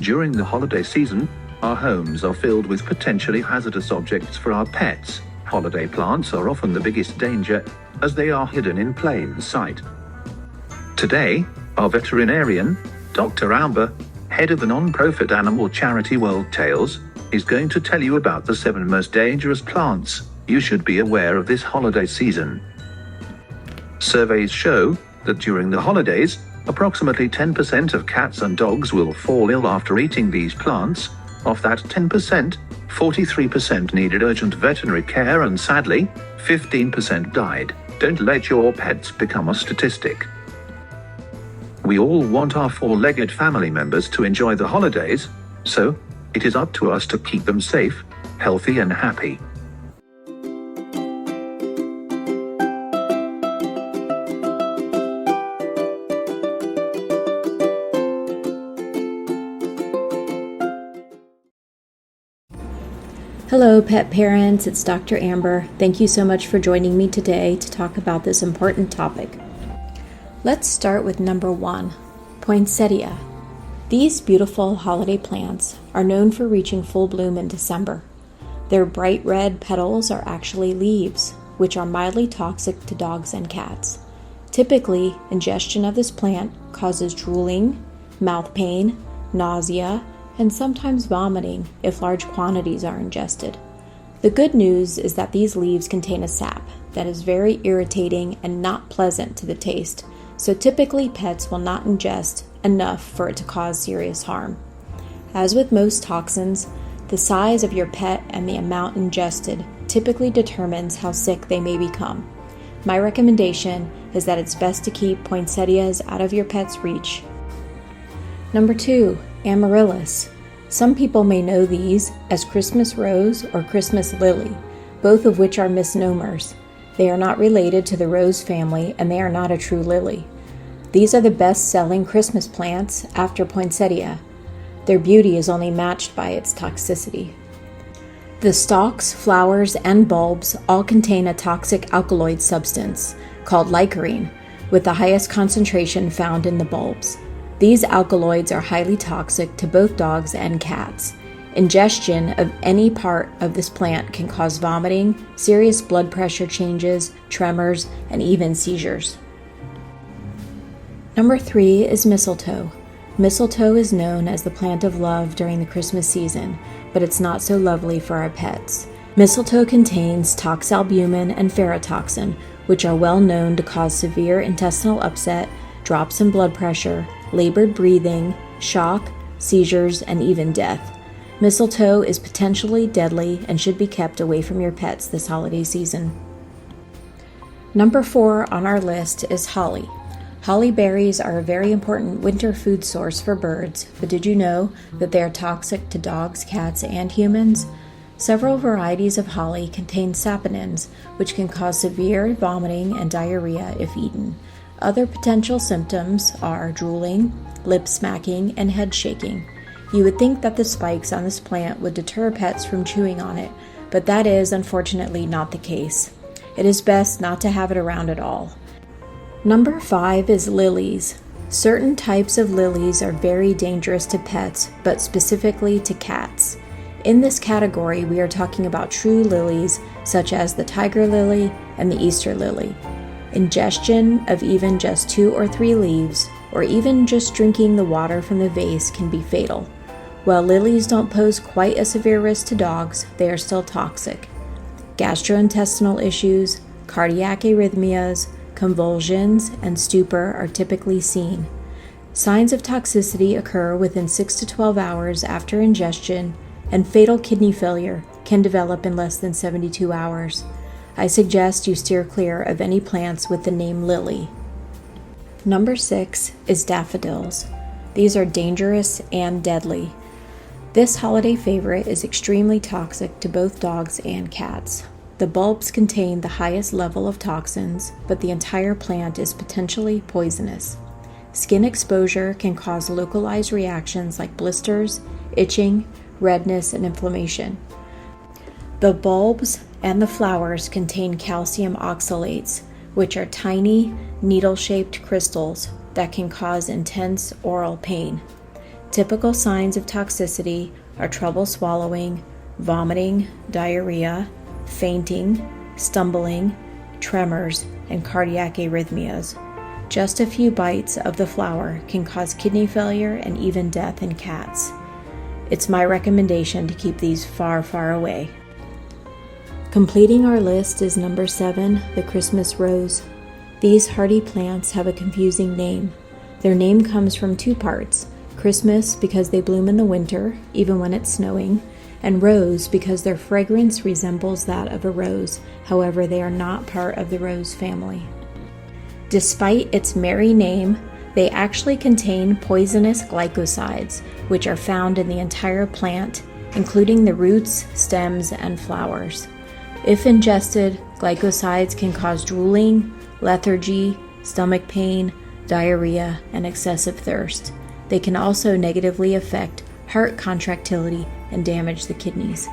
During the holiday season, our homes are filled with potentially hazardous objects for our pets. Holiday plants are often the biggest danger, as they are hidden in plain sight. Today, our veterinarian, Dr. Amber, head of the non-profit animal charity World Tales, is going to tell you about the 7 most dangerous plants you should be aware of this holiday season. Surveys show that during the holidays, approximately 10% of cats and dogs will fall ill after eating these plants. Of that 10%, 43% needed urgent veterinary care and sadly, 15% died. Don't let your pets become a statistic. We all want our 4-legged family members to enjoy the holidays, so it is up to us to keep them safe, healthy and happy. Hello pet parents, it's Dr. Amber. Thank you so much for joining me today to talk about this important topic. Let's start with number 1, poinsettia. These beautiful holiday plants are known for reaching full bloom in December. Their bright red petals are actually leaves, which are mildly toxic to dogs and cats. Typically, ingestion of this plant causes drooling, mouth pain, nausea, and sometimes vomiting if large quantities are ingested. The good news is that these leaves contain a sap that is very irritating and not pleasant to the taste, so typically pets will not ingest enough for it to cause serious harm. As with most toxins, the size of your pet and the amount ingested typically determines how sick they may become. My recommendation is that it's best to keep poinsettias out of your pet's reach. Number 2, amaryllis. Some people may know these as Christmas rose or Christmas lily, both of which are misnomers. They are not related to the rose family and they are not a true lily. These are the best-selling Christmas plants after poinsettia. Their beauty is only matched by its toxicity. The stalks, flowers, and bulbs all contain a toxic alkaloid substance called licorine, with the highest concentration found in the bulbs. These alkaloids are highly toxic to both dogs and cats. Ingestion of any part of this plant can cause vomiting, serious blood pressure changes, tremors, and even seizures. Number 3 is mistletoe. Mistletoe is known as the plant of love during the Christmas season, but it's not so lovely for our pets. Mistletoe contains toxalbumin and ferrotoxin, which are well known to cause severe intestinal upset, drops in blood pressure, labored breathing, shock, seizures, and even death. Mistletoe is potentially deadly and should be kept away from your pets this holiday season. Number 4 on our list is holly. Holly berries are a very important winter food source for birds, but did you know that they are toxic to dogs, cats, and humans? Several varieties of holly contain saponins, which can cause severe vomiting and diarrhea if eaten. Other potential symptoms are drooling, lip smacking, and head shaking. You would think that the spikes on this plant would deter pets from chewing on it, but that is unfortunately not the case. It is best not to have it around at all. Number 5 is lilies. Certain types of lilies are very dangerous to pets, but specifically to cats. In this category, we are talking about true lilies, such as the tiger lily and the Easter lily. Ingestion of even just 2 or 3 leaves, or even just drinking the water from the vase, can be fatal. While lilies don't pose quite a severe risk to dogs, they are still toxic. Gastrointestinal issues, cardiac arrhythmias, convulsions, and stupor are typically seen. Signs of toxicity occur within 6 to 12 hours after ingestion, and fatal kidney failure can develop in less than 72 hours. I suggest you steer clear of any plants with the name lily. Number 6 is daffodils. These are dangerous and deadly. This holiday favorite is extremely toxic to both dogs and cats. The bulbs contain the highest level of toxins, but the entire plant is potentially poisonous. Skin exposure can cause localized reactions like blisters, itching, redness, and inflammation. The bulbs and the flowers contain calcium oxalates, which are tiny, needle-shaped crystals that can cause intense oral pain. Typical signs of toxicity are trouble swallowing, vomiting, diarrhea, fainting, stumbling, tremors, and cardiac arrhythmias. Just a few bites of the flower can cause kidney failure and even death in cats. It's my recommendation to keep these far, far away. Completing our list is number 7, the Christmas rose. These hardy plants have a confusing name. Their name comes from 2 parts: Christmas because they bloom in the winter, even when it's snowing, and rose because their fragrance resembles that of a rose. However, they are not part of the rose family. Despite its merry name, they actually contain poisonous glycosides, which are found in the entire plant, including the roots, stems, and flowers. If ingested, glycosides can cause drooling, lethargy, stomach pain, diarrhea, and excessive thirst. They can also negatively affect heart contractility and damage the kidneys.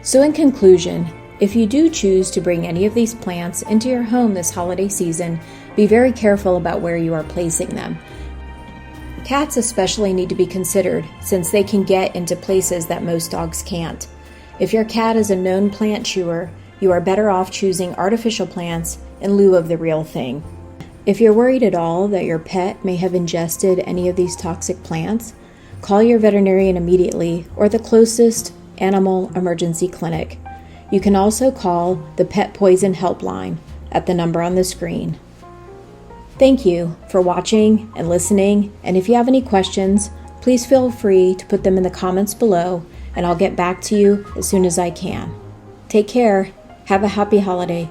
So in conclusion, if you do choose to bring any of these plants into your home this holiday season, be very careful about where you are placing them. Cats especially need to be considered since they can get into places that most dogs can't. If your cat is a known plant chewer, you are better off choosing artificial plants in lieu of the real thing. If you're worried at all that your pet may have ingested any of these toxic plants, call your veterinarian immediately or the closest animal emergency clinic. You can also call the Pet Poison Helpline at the number on the screen. Thank you for watching and listening, and if you have any questions, please feel free to put them in the comments below, and I'll get back to you as soon as I can. Take care. Have a happy holiday.